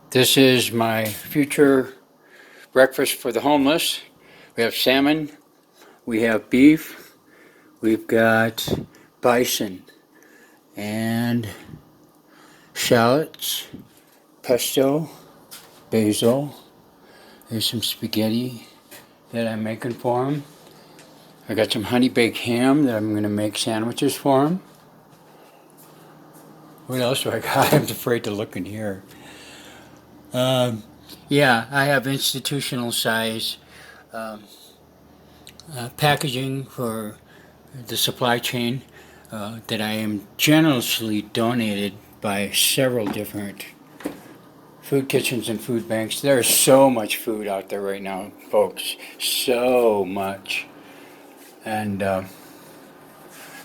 This is my future breakfast for the homeless. We have salmon, we have beef, we've got bison and shallots, pesto, basil. There's some spaghetti that I'm making for them. I got some honey baked ham that I'm going to make sandwiches for them. What else do I got? I'm afraid to look in here. Yeah, I have institutional size packaging for the supply chain that I am generously donated by several different food kitchens and food banks. There's so much food out there right now, folks. So much. And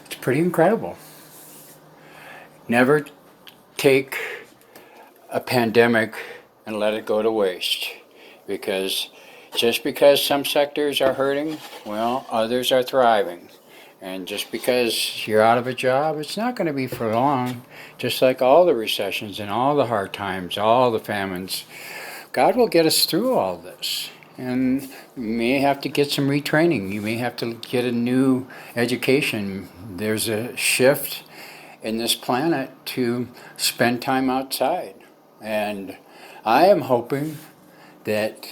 it's pretty incredible. Never take a pandemic and let it go to waste. Because just because some sectors are hurting, well, others are thriving. And just because you're out of a job, it's not going to be for long. Just like all the recessions and all the hard times, all the famines, God will get us through all this. And you may have to get some retraining. You may have to get a new education. There's a shift in this planet to spend time outside. And I am hoping that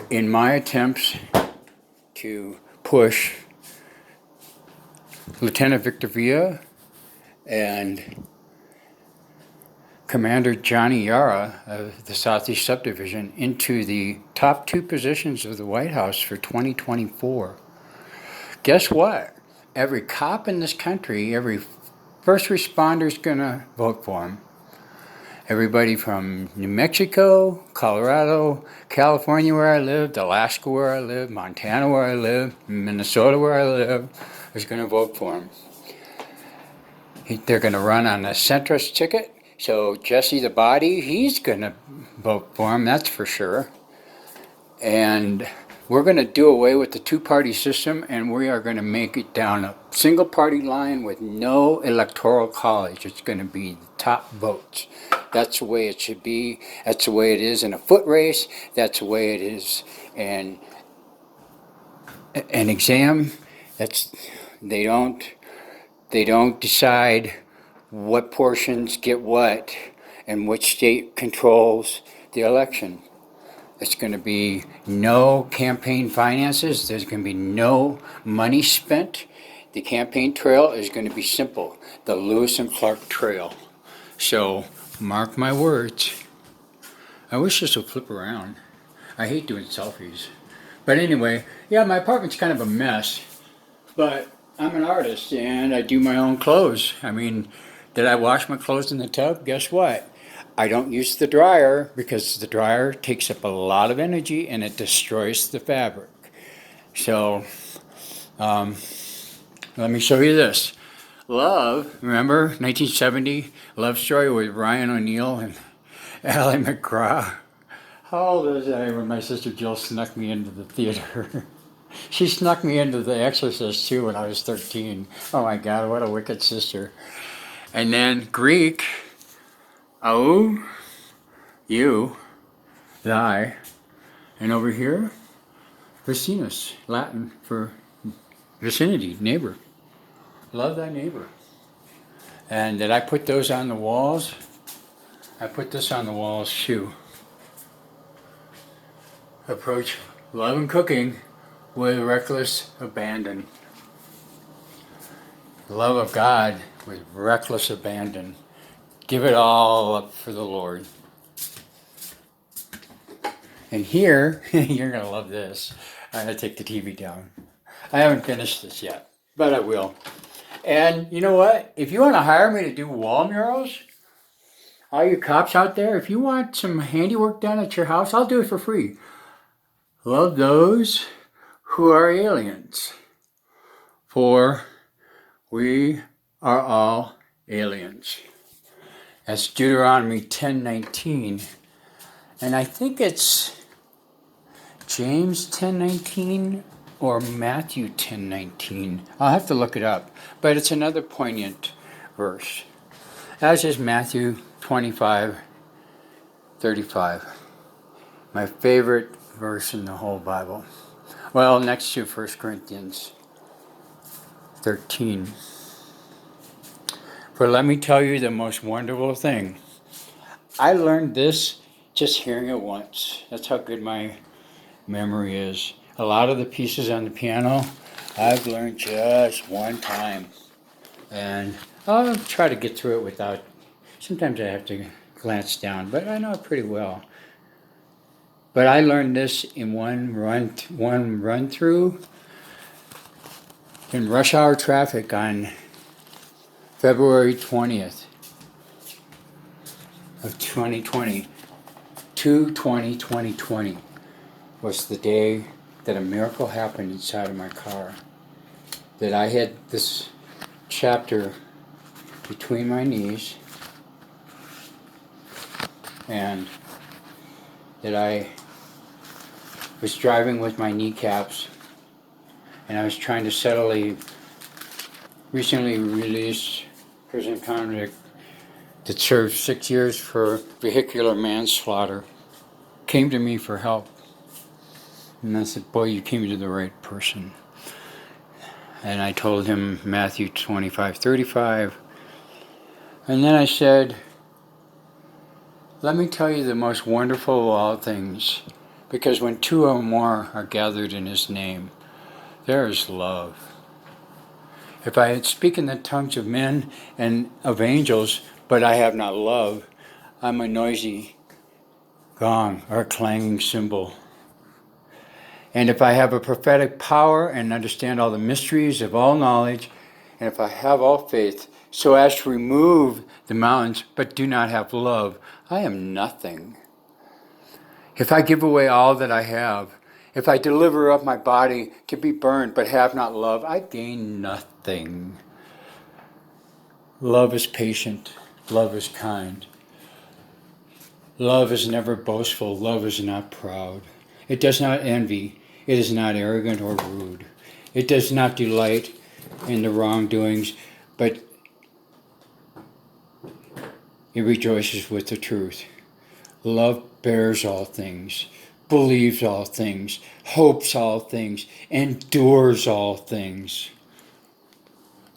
in my attempts to push Lieutenant Victor Villa and Commander Johnny Yara of the Southeast Subdivision into the top two positions of the White House for 2024. Guess what? Every cop in this country, every first responder is going to vote for him. Everybody from New Mexico, Colorado, California where I lived, Alaska where I live, Montana where I live, Minnesota where I live, is going to vote for him. They're going to run on a centrist ticket. So Jesse the Body, he's going to vote for him, that's for sure. And we're going to do away with the two-party system, and we are going to make it down a single-party line with no electoral college. It's going to be the top votes. That's the way it should be. That's the way it is in a foot race. That's the way it is in an exam. They don't decide what portions get what and which state controls the election. It's going to be no campaign finances. There's going to be no money spent. The campaign trail is going to be simple, the Lewis and Clark Trail. So mark my words. I wish this would flip around. I hate doing selfies. But anyway, yeah, my apartment's kind of a mess. But I'm an artist and I do my own clothes. I mean, did I wash my clothes in the tub? Guess what? I don't use the dryer because the dryer takes up a lot of energy and it destroys the fabric. So, let me show you this. Love, remember 1970 Love Story with Ryan O'Neal and Ally McGraw? How old was I when my sister Jill snuck me into the theater? She snuck me into The Exorcist too when I was 13. Oh my God, what a wicked sister. And then Greek, au, you, thy, and over here, vicinus, Latin for vicinity, neighbor. Love thy neighbor. And did I put those on the walls? I put this on the walls too. Approach love and cooking with reckless abandon. Love of God with reckless abandon. Give it all up for the Lord. And here, you're going to love this. I'm going to take the TV down. I haven't finished this yet, but I will. And you know what? If you want to hire me to do wall murals, all you cops out there, if you want some handiwork done at your house, I'll do it for free. Love those who are aliens, for we are all aliens. That's Deuteronomy 10:19, and I think it's James 10:19 or Matthew 10:19. I'll have to look it up, but it's another poignant verse, as is Matthew 25:33. 35. My favorite verse in the whole Bible. Well, next to 1 Corinthians 13. For let me tell you the most wonderful thing. I learned this just hearing it once. That's how good my memory is. A lot of the pieces on the piano I've learned just one time. And I'll try to get through it without, sometimes I have to glance down, but I know it pretty well. But I learned this in one run through in rush hour traffic on February 20th of 2020. 2/20/2020 was the day that a miracle happened inside of my car. That I had this chapter between my knees, and that I was driving with my kneecaps, and I was trying to settle a recently released prison convict that served 6 years for vehicular manslaughter. Came to me for help. And I said, boy, you came to the right person. And I told him Matthew 25:35. And then I said, let me tell you the most wonderful of all things, because when two or more are gathered in his name, there is love. If I had spoken the tongues of men and of angels, but I have not love, I'm a noisy gong or a clanging cymbal. And if I have a prophetic power and understand all the mysteries of all knowledge, and if I have all faith so as to remove the mountains, but do not have love, I am nothing. If I give away all that I have, if I deliver up my body to be burned, but have not love, I gain nothing. Love is patient. Love is kind. Love is never boastful. Love is not proud. It does not envy. It is not arrogant or rude. It does not delight in the wrongdoings, but it rejoices with the truth. Love bears all things, believes all things, hopes all things, endures all things.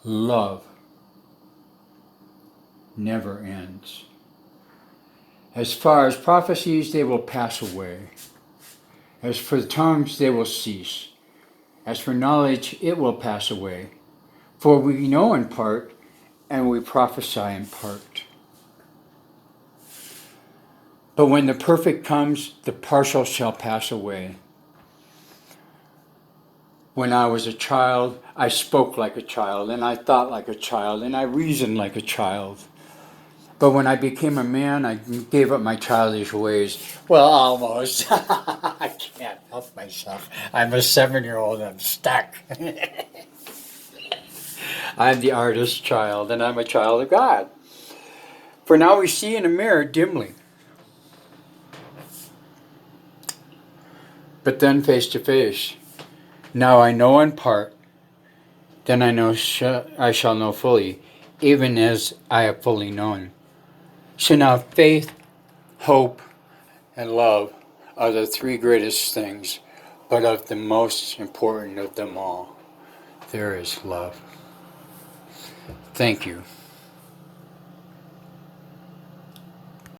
Love never ends. As far as prophecies, they will pass away. As for the tongues, they will cease. As for knowledge, it will pass away. For we know in part, and we prophesy in part. But when the perfect comes, the partial shall pass away. When I was a child, I spoke like a child, and I thought like a child, and I reasoned like a child. But when I became a man, I gave up my childish ways. Well, almost. I can't help myself. I'm a 7-year-old and I'm stuck. I'm the artist's child, and I'm a child of God. For now we see in a mirror dimly, but then face to face. Now I know in part, then I shall know fully, even as I have fully known. So now faith, hope, and love are the three greatest things, but of the most important of them all, there is love. Thank you.